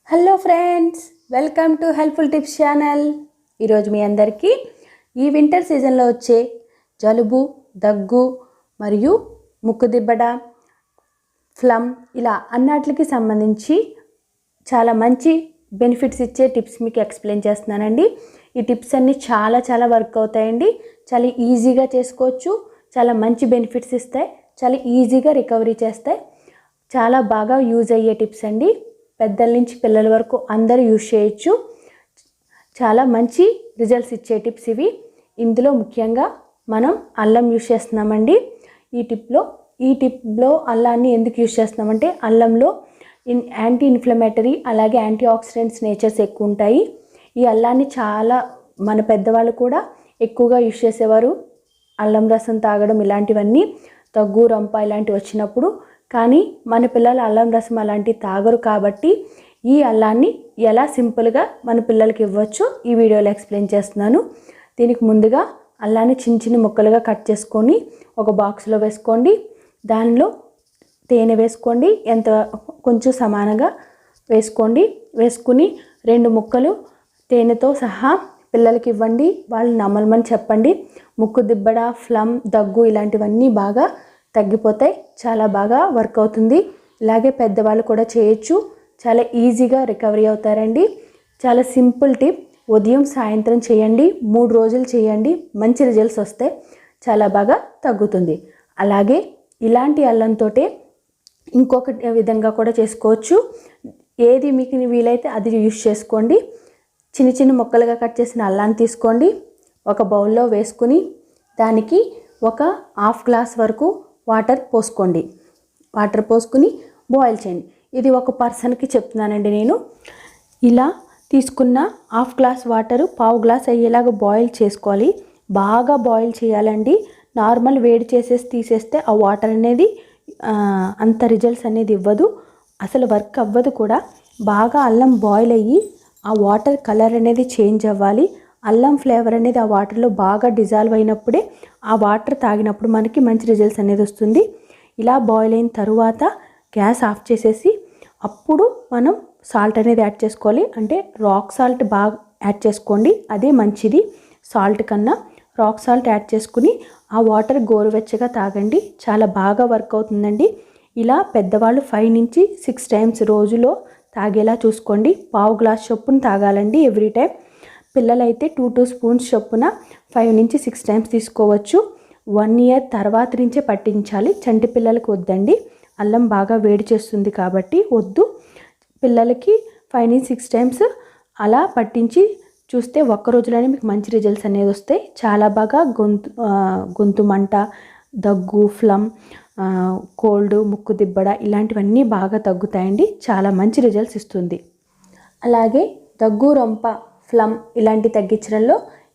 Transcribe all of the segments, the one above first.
Hello friends, welcome to helpful tips channel. ఈరోజు మీ అందరికీ ఈ వింటర్ సీజన్లో వచ్చే జలుబు, దగ్గు మరియు ముక్కు దిబ్బడ, ఫ్లమ్ ఇలా అన్నిటికి సంబంధించి చాలా మంచి బెనిఫిట్స్ ఇచ్చే టిప్స్ మీకు ఎక్స్ప్లెయిన్ చేస్తున్నానండి. ఈ టిప్స్ అన్నీ చాలా వర్క్ అవుతాయండి. చాలా ఈజీగా చేసుకోవచ్చు, చాలా మంచి బెనిఫిట్స్ ఇస్తాయి, చాలా ఈజీగా రికవరీ చేస్తాయి. చాలా బాగా యూజ్ అయ్యే టిప్స్ అండి. పెద్దల నుంచి పిల్లల వరకు అందరూ యూజ్ చేయొచ్చు. చాలా మంచి రిజల్ట్స్ ఇచ్చే టిప్స్ ఇవి. ఇందులో ముఖ్యంగా మనం అల్లం యూజ్ చేస్తున్నామండి. ఈ టిప్లో అల్లాన్ని ఎందుకు యూజ్ చేస్తున్నామంటే అల్లంలో యాంటీ ఇన్ఫ్లమేటరీ అలాగే యాంటీ ఆక్సిడెంట్స్ నేచర్స్ ఎక్కువ ఉంటాయి. ఈ అల్లాన్ని చాలా మన పెద్దవాళ్ళు కూడా ఎక్కువగా యూజ్ చేసేవారు. అల్లం రసం తాగడం ఇలాంటివన్నీ దగ్గు, రంప ఇలాంటివి వచ్చినప్పుడు. కానీ మన పిల్లలు అల్లం రసం అలాంటివి తాగరు కాబట్టి ఈ అల్లాన్ని ఎలా సింపుల్గా మన పిల్లలకి ఇవ్వచ్చు ఈ వీడియోలో ఎక్స్ప్లెయిన్ చేస్తున్నాను. దీనికి ముందుగా అల్లాన్ని చిన్న ముక్కలుగా కట్ చేసుకొని ఒక బాక్స్లో వేసుకోండి. దానిలో తేనె వేసుకోండి, కొంచెం సమానంగా వేసుకుని 2 ముక్కలు తేనెతో సహా పిల్లలకి ఇవ్వండి. వాళ్ళు నమలమని చెప్పండి. ముక్కు దిబ్బడ, ఫ్లమ్, దగ్గు ఇలాంటివన్నీ బాగా తగ్గిపోతాయి. చాలా బాగా వర్క్ అవుతుంది. ఇలాగే పెద్దవాళ్ళు కూడా చేయొచ్చు. చాలా ఈజీగా రికవరీ అవుతారండి. చాలా సింపుల్ టిప్. ఉదయం సాయంత్రం చేయండి, 3 రోజులు చేయండి, మంచి రిజల్ట్స్ వస్తాయి. చాలా బాగా తగ్గుతుంది. అలాగే ఇలాంటి అల్లంతో ఇంకొక విధంగా కూడా చేసుకోవచ్చు. ఏది మీకు వీలైతే అది యూజ్ చేసుకోండి. చిన్న ముక్కలుగా కట్ చేసిన అల్లాన్ని తీసుకోండి. ఒక బౌల్లో వేసుకుని దానికి ఒక 1/2 గ్లాస్ వరకు వాటర్ పోసుకుని బాయిల్ చేయండి. ఇది ఒక పర్సన్కి చెప్తున్నానండి నేను. ఇలా తీసుకున్న 1/2 గ్లాస్ వాటర్ 1/4 గ్లాస్ అయ్యేలాగా బాయిల్ చేసుకోవాలి. బాగా బాయిల్ చేయాలండి. నార్మల్ వేడి చేసేసి తీసేస్తే ఆ వాటర్ అనేది అంత రిజల్ట్స్ అనేది ఇవ్వదు, అసలు వర్క్ అవ్వదు కూడా. బాగా అల్లం బాయిల్ అయ్యి ఆ వాటర్ కలర్ అనేది చేంజ్ అవ్వాలి. అల్లం ఫ్లేవర్ అనేది ఆ వాటర్లో బాగా డిజాల్వ్ అయినప్పుడే ఆ వాటర్ తాగినప్పుడు మనకి మంచి రిజల్ట్స్ అనేది వస్తుంది. ఇలా బాయిల్ అయిన తరువాత గ్యాస్ ఆఫ్ చేసేసి అప్పుడు మనం సాల్ట్ అనేది యాడ్ చేసుకోవాలి. అంటే రాక్ సాల్ట్ బాగా యాడ్ చేసుకోండి, అదే మంచిది. సాల్ట్ కన్నా రాక్ సాల్ట్ యాడ్ చేసుకుని ఆ వాటర్ గోరువెచ్చగా తాగండి. చాలా బాగా వర్క్ అవుతుందండి. ఇలా పెద్దవాళ్ళు 5 నుంచి 6 టైమ్స్ రోజులో తాగేలా చూసుకోండి. 1/2 గ్లాస్ చొప్పున తాగాలండి ఎవ్రీ టైం. పిల్లలైతే 2 స్పూన్స్ చొప్పున 5 నుంచి 6 టైమ్స్ తీసుకోవచ్చు. 1 ఇయర్ తర్వాత నుంచే పట్టించాలి. చంటి పిల్లలకు వద్దండి, అల్లం బాగా వేడి చేస్తుంది కాబట్టి వద్దు. పిల్లలకి 5 నుంచి 6 టైమ్స్ అలా పట్టించి చూస్తే ఒక్క రోజులోనే మీకు మంచి రిజల్ట్స్ అనేది వస్తాయి. చాలా బాగా గొంతు మంట, దగ్గు, ఫ్లమ్, కోల్డ్, ముక్కు దిబ్బడ ఇలాంటివన్నీ బాగా తగ్గుతాయండి. చాలా మంచి రిజల్ట్స్ ఇస్తుంది. అలాగే దగ్గు, రొంప, ఫ్లమ్ ఇలాంటి తగ్గించడంలో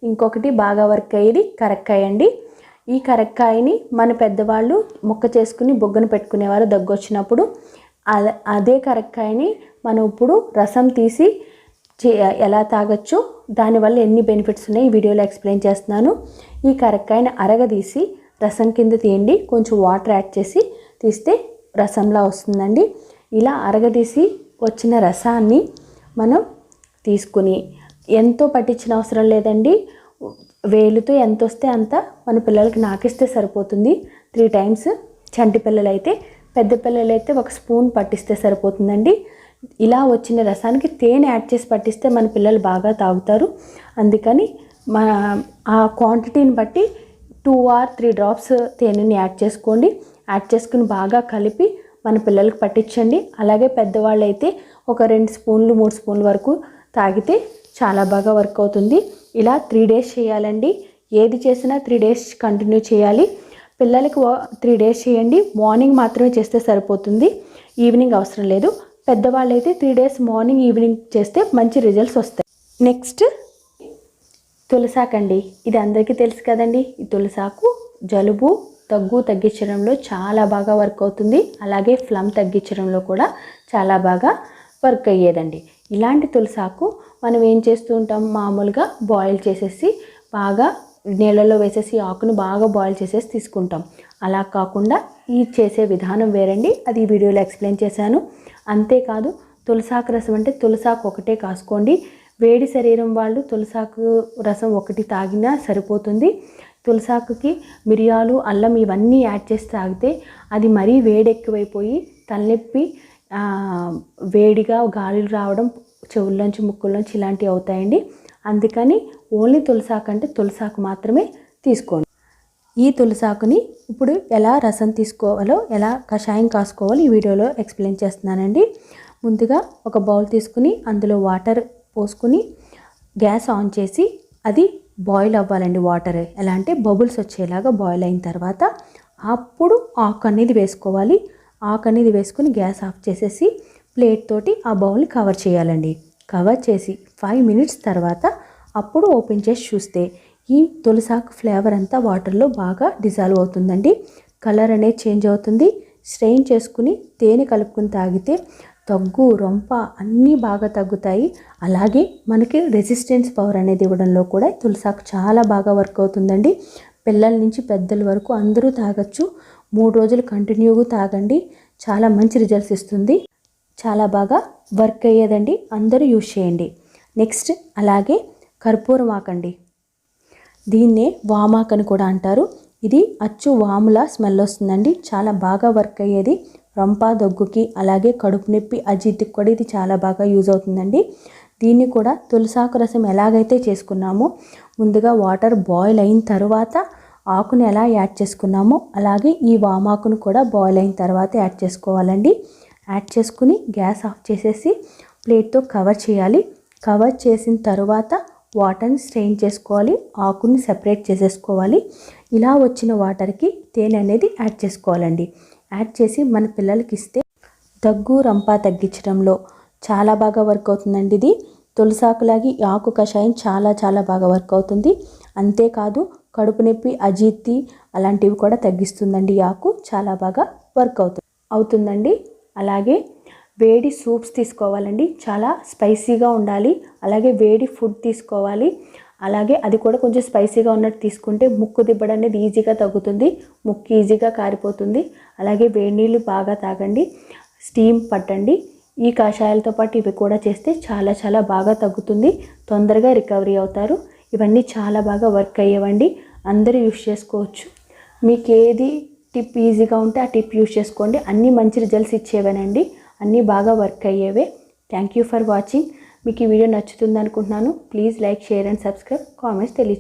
ఇంకొకటి బాగా వర్క్ అయ్యేది కరక్కాయ అండి. ఈ కరక్కాయని మన పెద్దవాళ్ళు ముక్క చేసుకుని బొగ్గను పెట్టుకునేవారు దగ్గు వచ్చినప్పుడు. అదే కరక్కాయని మనం ఇప్పుడు రసం తీసి ఎలా తాగొచ్చు, దానివల్ల ఎన్ని బెనిఫిట్స్ ఉన్నాయి ఈ వీడియోలో ఎక్స్ప్లెయిన్ చేస్తున్నాను. ఈ కరక్కాయని అరగదీసి రసం కింద తీయండి. కొంచెం వాటర్ యాడ్ చేసి తీస్తే రసంలా వస్తుందండి. ఇలా అరగదీసి వచ్చిన రసాన్ని మనం తీసుకుని ఎంతో పట్టించిన అవసరం లేదండి. వేలుతో ఎంత వస్తే అంత మన పిల్లలకి నాకిస్తే సరిపోతుంది. 3 టైమ్స్. చంటి పిల్లలైతే, పెద్ద పిల్లలైతే 1 స్పూన్ పట్టిస్తే సరిపోతుందండి. ఇలా వచ్చిన రసానికి తేనె యాడ్ చేసి పట్టిస్తే మన పిల్లలు బాగా తాగుతారు. అందుకని ఆ క్వాంటిటీని బట్టి 2 or 3 డ్రాప్స్ తేనెని యాడ్ చేసుకోండి. యాడ్ చేసుకుని బాగా కలిపి మన పిల్లలకు పట్టించండి. అలాగే పెద్దవాళ్ళు అయితే ఒక 2 స్పూన్లు 3 స్పూన్ల వరకు తాగితే చాలా బాగా వర్క్ అవుతుంది. ఇలా 3 డేస్ చేయాలండి. ఏది చేసినా 3 డేస్ కంటిన్యూ చేయాలి. పిల్లలకు 3 డేస్ చేయండి. మార్నింగ్ మాత్రమే చేస్తే సరిపోతుంది, ఈవినింగ్ అవసరం లేదు. పెద్దవాళ్ళు అయితే 3 డేస్ మార్నింగ్ ఈవినింగ్ చేస్తే మంచి రిజల్ట్స్ వస్తాయి. నెక్స్ట్ తులసాకండి. ఇది అందరికీ తెలుసు కదండి. ఈ తులసాకు జలుబు, దగ్గు తగ్గించడంలో చాలా బాగా వర్క్ అవుతుంది. అలాగే ఫ్లమ్ తగ్గించడంలో కూడా చాలా బాగా వర్క్ అయ్యేదండి. ఇలాంటి తులసాకు మనం ఏం చేస్తూ ఉంటాం, మామూలుగా బాయిల్ చేసేసి బాగా నీళ్ళలో వేసేసి ఆకును బాగా బాయిల్ చేసేసి తీసుకుంటాం. అలా కాకుండా ఈ చేసే విధానం వేరండి. అది ఈ వీడియోలో ఎక్స్ప్లెయిన్ చేశాను. అంతేకాదు తులసాకు రసం అంటే తులసాకు ఒకటే కాసుకోండి. వేడి శరీరం వాళ్ళు తులసాకు రసం ఒకటి తాగినా సరిపోతుంది. తులసాకుకి మిరియాలు, అల్లం ఇవన్నీ యాడ్ చేసి తాగితే అది మరీ వేడెక్కువైపోయి తలనొప్పి, వేడిగా గాలులు రావడం, చెవుల్లోంచి ముక్కుల్లోంచి ఇలాంటివి అవుతాయండి. అందుకని ఓన్లీ తులసాకు అంటే తులసాకు మాత్రమే తీసుకోండి. ఈ తులసాకుని ఇప్పుడు ఎలా రసం తీసుకోవాలో, ఎలా కషాయం కాసుకోవాలో ఈ వీడియోలో ఎక్స్ప్లెయిన్ చేస్తున్నానండి. ముందుగా ఒక బౌల్ తీసుకుని అందులో వాటర్ పోసుకుని గ్యాస్ ఆన్ చేసి అది బాయిల్ అవ్వాలండి. వాటర్ ఎలా అంటే బబుల్స్ వచ్చేలాగా బాయిల్ అయిన తర్వాత అప్పుడు ఆకు అనేది వేసుకోవాలి. ఆకు అనేది వేసుకుని గ్యాస్ ఆఫ్ చేసేసి ప్లేట్ తోటి ఆ బౌల్ని కవర్ చేయాలండి. కవర్ చేసి 5 minutes తర్వాత అప్పుడు ఓపెన్ చేసి చూస్తే ఈ తులసాకు ఫ్లేవర్ అంతా వాటర్లో బాగా డిజాల్వ్ అవుతుందండి. కలర్ అనేది చేంజ్ అవుతుంది. స్ట్రెయిన్ చేసుకుని తేనె కలుపుకుని తాగితే దగ్గు, రొంప అన్నీ బాగా తగ్గుతాయి. అలాగే మనకి రెసిస్టెన్స్ పవర్ అనేది ఇవ్వడంలో కూడా తులసాకు చాలా బాగా వర్క్ అవుతుందండి. పిల్లల నుంచి పెద్దల వరకు అందరూ తాగొచ్చు. 3 రోజులు కంటిన్యూగా తాగండి. చాలా మంచి రిజల్ట్స్ ఇస్తుంది. చాలా బాగా వర్క్ అయ్యేదండి. అందరూ యూజ్ చేయండి. నెక్స్ట్ అలాగే కర్పూరం ఆకండి. దీన్నే వామాకు అని కూడా అంటారు. ఇది అచ్చు వాములా స్మెల్ వస్తుందండి. చాలా బాగా వర్క్ అయ్యేది. రొంప, దగ్గుకి అలాగే కడుపు నొప్పి, అజీర్తికి కూడా ఇది చాలా బాగా యూజ్ అవుతుందండి. దీన్ని కూడా తులసాకు రసం ఎలాగైతే చేసుకున్నామో ముందుగా వాటర్ బాయిల్ అయిన తర్వాత ఆకుని ఎలా యాడ్ చేసుకున్నామో అలాగే ఈ వామాకును కూడా బాయిల్ అయిన తర్వాత యాడ్ చేసుకోవాలండి. యాడ్ చేసుకుని గ్యాస్ ఆఫ్ చేసేసి ప్లేట్తో కవర్ చేయాలి. కవర్ చేసిన తర్వాత వాటర్ని స్ట్రెయిన్ చేసుకోవాలి. ఆకుని సెపరేట్ చేసేసుకోవాలి. ఇలా వచ్చిన వాటర్కి తేనె అనేది యాడ్ చేసుకోవాలండి. యాడ్ చేసి మన పిల్లలకి ఇస్తే దగ్గు, రంప తగ్గించడంలో చాలా బాగా వర్క్ అవుతుందండి. ఇది తులసాకులాగి ఆకు కషాయం చాలా చాలా బాగా వర్క్ అవుతుంది. అంతేకాదు కడుపు నొప్పి, అజీర్తి అలాంటివి కూడా తగ్గిస్తుందండి. ఈ ఆకు చాలా బాగా వర్క్ అవుతుందండి. అలాగే వేడి సూప్స్ తీసుకోవాలండి. చాలా స్పైసీగా ఉండాలి. అలాగే వేడి ఫుడ్ తీసుకోవాలి. అలాగే అది కూడా కొంచెం స్పైసీగా ఉన్నట్టు తీసుకుంటే ముక్కు దిబ్బడ అనేది ఈజీగా తగ్గుతుంది. ముక్కు ఈజీగా కారిపోతుంది. అలాగే వేడి నీళ్ళు బాగా తాగండి. స్టీమ్ పట్టండి. ఈ కషాయాలతో పాటు ఇవి కూడా చేస్తే చాలా చాలా బాగా తగ్గుతుంది. తొందరగా రికవరీ అవుతారు. ఇవన్నీ చాలా బాగా వర్క్ అయ్యేవండి. అందరూ యూజ్ చేసుకోవచ్చు. మీకు ఏది టిప్ ఈజీగా ఉంటే ఆ టిప్ యూజ్ చేసుకోండి. అన్నీ మంచి రిజల్ట్స్ ఇచ్చేవేనండి. అన్నీ బాగా వర్క్ అయ్యేవే. Thank you for watching. మీకు ఈ వీడియో నచ్చుతుంది అనుకుంటున్నాను. Please like, share and subscribe. Comments తెలియచేయండి.